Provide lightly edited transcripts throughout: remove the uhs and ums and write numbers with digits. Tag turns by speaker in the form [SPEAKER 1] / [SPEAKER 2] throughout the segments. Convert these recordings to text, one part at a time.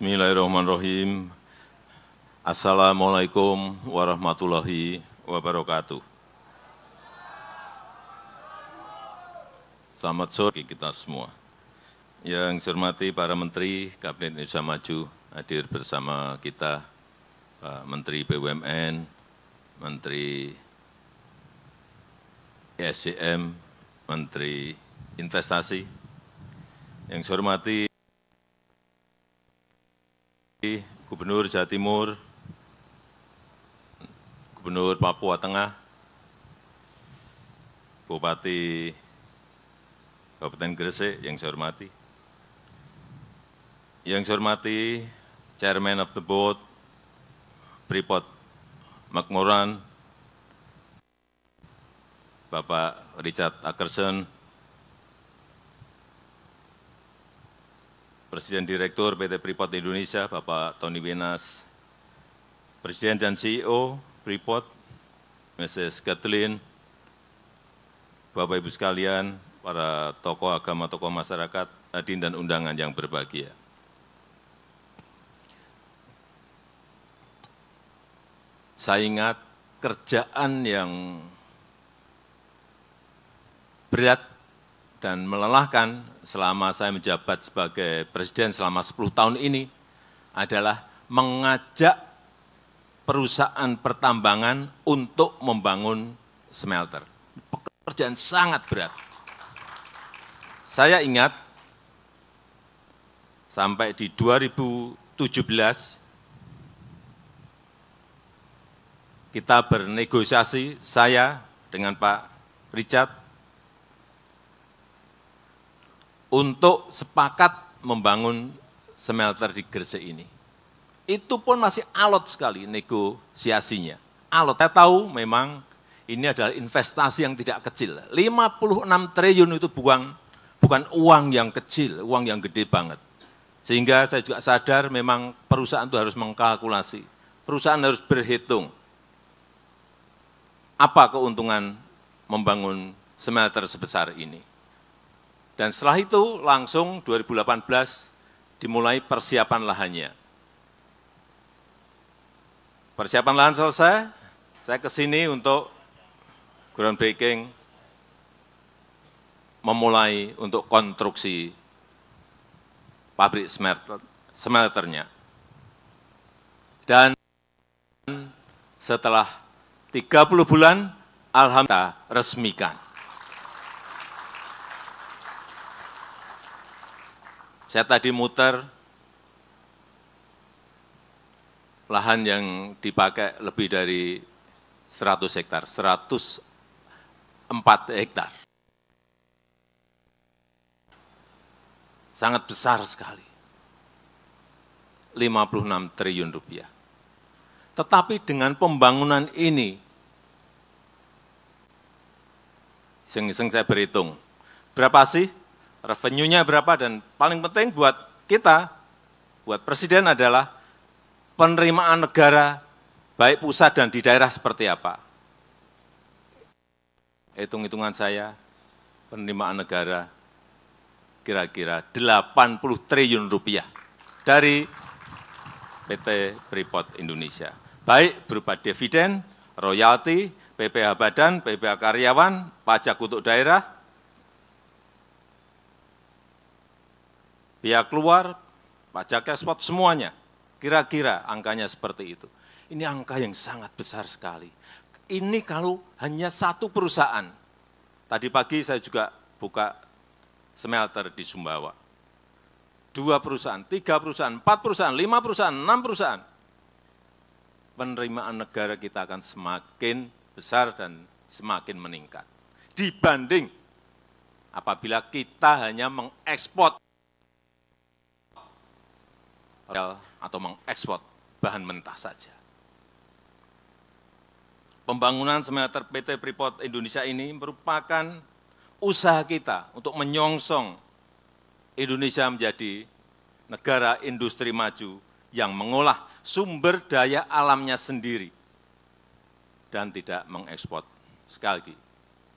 [SPEAKER 1] Bismillahirrahmanirrahim. Assalamualaikum warahmatullahi wabarakatuh. Selamat sore kita semua. Yang saya hormati para Menteri Kabinet Indonesia Maju hadir bersama kita, Pak Menteri BUMN, Menteri ESDM, Menteri Investasi. Yang saya hormati Gubernur Jawa Timur, Gubernur Papua Tengah, Bupati Kabupaten Gresik yang saya hormati. Yang saya hormati Chairman of the Board, Freeport-McMoRan, Bapak Richard Akkerson, Presiden Direktur PT Freeport Indonesia, Bapak Tony Wenas, Presiden dan CEO Freeport, Mrs. Kathleen, Bapak Ibu sekalian, para tokoh agama, tokoh masyarakat, hadirin dan undangan yang berbahagia. Saya ingat kerjaan yang berat dan melelahkan selama saya menjabat sebagai Presiden selama 10 tahun ini adalah mengajak perusahaan pertambangan untuk membangun smelter. Pekerjaan sangat berat. Saya ingat sampai di 2017 kita bernegosiasi, saya dengan Pak Richard, untuk sepakat membangun smelter di Gresik ini. Itu pun masih alot sekali negosiasinya. Alot. Saya tahu memang ini adalah investasi yang tidak kecil. 56 triliun itu bukan uang yang kecil, uang yang gede banget. Sehingga saya juga sadar memang perusahaan itu harus mengkalkulasi. Perusahaan harus berhitung apa keuntungan membangun smelter sebesar ini. Dan setelah itu langsung 2018 dimulai persiapan lahannya. Persiapan lahan selesai, saya ke sini untuk groundbreaking, memulai untuk konstruksi pabrik smelternya. Dan setelah 30 bulan, alhamdulillah resmikan. Saya tadi muter lahan yang dipakai lebih dari 100 hektar, 104 hektar. Sangat besar sekali. 56 triliun rupiah. Tetapi dengan pembangunan ini, iseng-iseng saya berhitung, berapa sih revenue-nya berapa, dan paling penting buat kita, buat Presiden adalah penerimaan negara, baik pusat dan di daerah seperti apa. Hitung-hitungan saya, penerimaan negara kira-kira 80 triliun rupiah dari PT Freeport Indonesia. Baik berupa dividen, royalti, PPh badan, PPh karyawan, pajak untuk daerah, pihak luar, pajak ekspor, semuanya. Kira-kira angkanya seperti itu. Ini angka yang sangat besar sekali. Ini kalau hanya satu perusahaan. Tadi pagi saya juga buka smelter di Sumbawa. 2 perusahaan, 3 perusahaan, 4 perusahaan, 5 perusahaan, 6 perusahaan. Penerimaan negara kita akan semakin besar dan semakin meningkat. Dibanding apabila kita hanya mengekspor atau mengekspor bahan mentah saja. Pembangunan smelter PT Freeport Indonesia ini merupakan usaha kita untuk menyongsong Indonesia menjadi negara industri maju yang mengolah sumber daya alamnya sendiri dan tidak mengekspor, sekali lagi,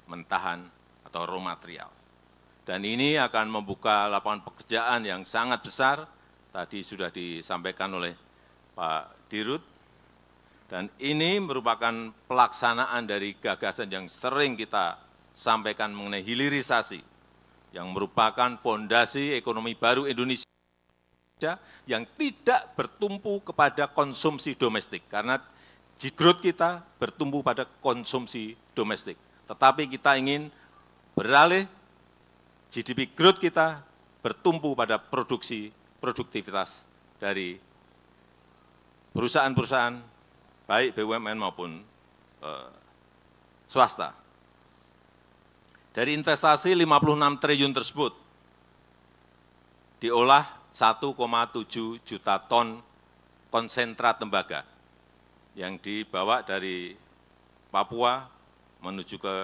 [SPEAKER 1] mentahan atau raw material. Dan ini akan membuka lapangan pekerjaan yang sangat besar tadi sudah disampaikan oleh Pak Dirut, dan ini merupakan pelaksanaan dari gagasan yang sering kita sampaikan mengenai hilirisasi, yang merupakan fondasi ekonomi baru Indonesia yang tidak bertumpu kepada konsumsi domestik, karena growth kita bertumpu pada konsumsi domestik. Tetapi kita ingin beralih GDP growth kita bertumpu pada produktivitas dari perusahaan-perusahaan, baik BUMN maupun swasta. Dari investasi 56 triliun tersebut, diolah 1,7 juta ton konsentrat tembaga yang dibawa dari Papua menuju ke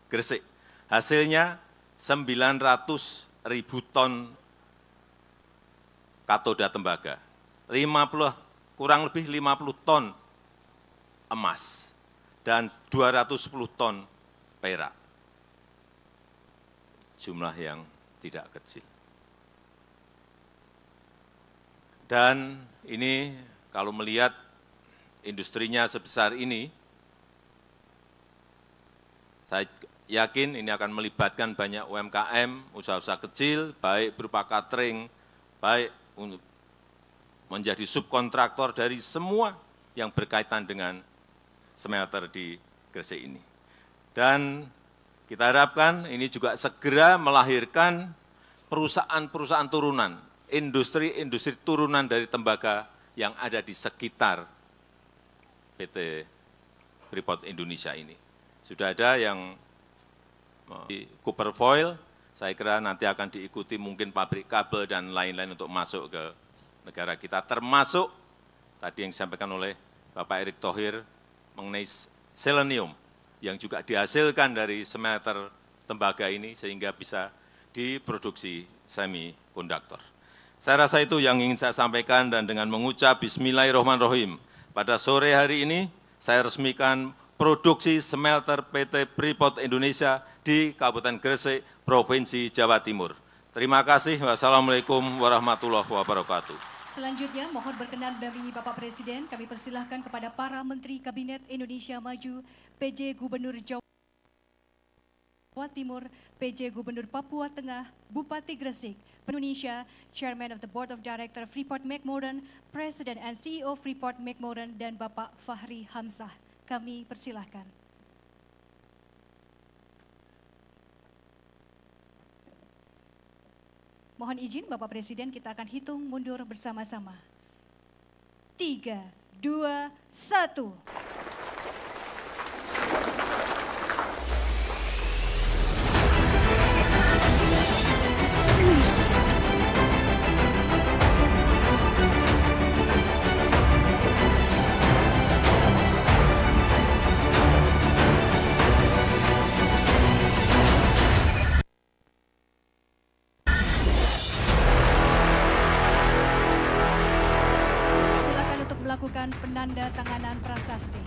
[SPEAKER 1] Gresik. Hasilnya 900.000 ton katoda tembaga, kurang lebih 50 ton emas, dan 210 ton perak. Jumlah yang tidak kecil. Dan ini kalau melihat industrinya sebesar ini, saya yakin ini akan melibatkan banyak UMKM, usaha-usaha kecil, baik berupa catering, baik untuk menjadi subkontraktor dari semua yang berkaitan dengan smelter di Gresik ini. Dan kita harapkan ini juga segera melahirkan perusahaan-perusahaan turunan, industri-industri turunan dari tembaga yang ada di sekitar PT Freeport Indonesia ini. Sudah ada yang di Cooper Foil, saya kira nanti akan diikuti mungkin pabrik kabel dan lain-lain untuk masuk ke negara kita, termasuk tadi yang disampaikan oleh Bapak Erick Thohir mengenai selenium yang juga dihasilkan dari smelter tembaga ini sehingga bisa diproduksi semikonduktor. Saya rasa itu yang ingin saya sampaikan, dan dengan mengucap Bismillahirrahmanirrahim, pada sore hari ini saya resmikan produksi smelter PT Freeport Indonesia di Kabupaten Gresik, Provinsi Jawa Timur. Terima kasih. Wassalamualaikum warahmatullahi wabarakatuh.
[SPEAKER 2] Selanjutnya, mohon berkenan mendampingi Bapak Presiden, kami persilahkan kepada para Menteri Kabinet Indonesia Maju, PJ Gubernur Jawa Timur, PJ Gubernur Papua Tengah, Bupati Gresik, Indonesia, Chairman of the Board of Director Freeport McMoran, President and CEO Freeport McMoran, dan Bapak Fahri Hamzah. Kami persilahkan. Mohon izin Bapak Presiden, kita akan hitung mundur bersama-sama. 3, 2, 1. Melakukan penanda tanganan prasasti.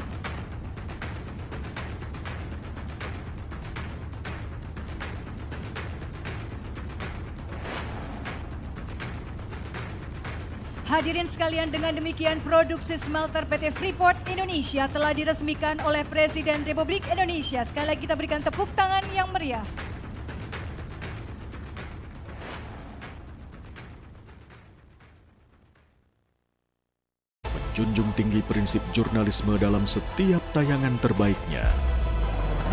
[SPEAKER 2] Hadirin sekalian, dengan demikian produksi smelter PT Freeport Indonesia telah diresmikan oleh Presiden Republik Indonesia. Sekali lagi kita berikan tepuk tangan yang meriah.
[SPEAKER 3] Junjung tinggi prinsip jurnalisme dalam setiap tayangan terbaiknya.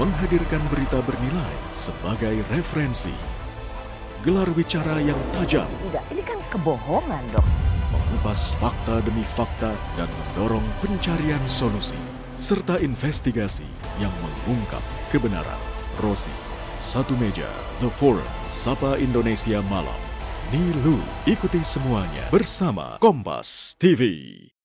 [SPEAKER 3] Menghadirkan berita bernilai sebagai referensi. Gelar bicara yang tajam.
[SPEAKER 4] Tidak, ini kan kebohongan dong.
[SPEAKER 3] Mengupas fakta demi fakta dan mendorong pencarian solusi. Serta investigasi yang mengungkap kebenaran. Rosi, Satu Meja, The Forum, Sapa Indonesia Malam. Nilu, ikuti semuanya bersama Kompas TV.